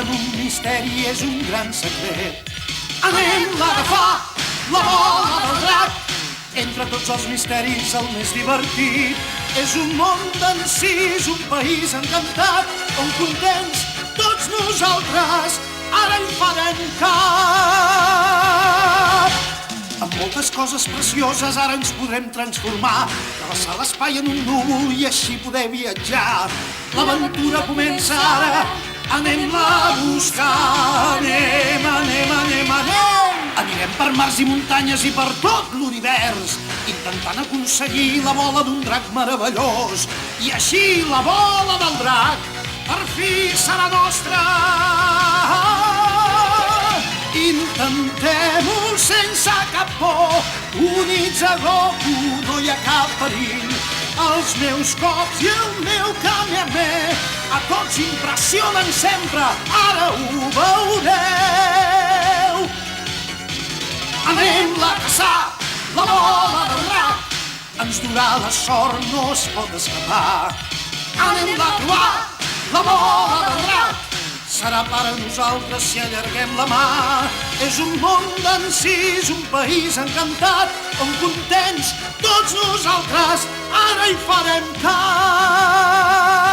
en un misteri, és un gran secret. Anem a agafar la bola del drac. Entre tots els misteris el més divertit és un món d'encís, un país encantat on contents tots nosaltres ara hi farem cap. Amb moltes coses precioses ara ens podrem transformar, travessar l'espai en un núvol i així poder viatjar. L'aventura comença ara, anem-la a buscar, anem. Anirem per mars i muntanyes i per tot l'univers, intentant aconseguir la bola d'un drac meravellós. I així la bola del drac per fi serà nostra. Intentem-ho sense cap por, units a Goku no hi ha cap perill. Els meus cops i el meu Kamehameha a tots impressionen sempre, ara ho veureu. Anem-la a caçar, la bola del drac, ens durà la sort, no es pot escapar. Anem-la a trobar, la bola del drac, serà per a nosaltres si allarguem la mà. És un món d'encís, un país encantat, on contents tots nosaltres ara hi farem cap.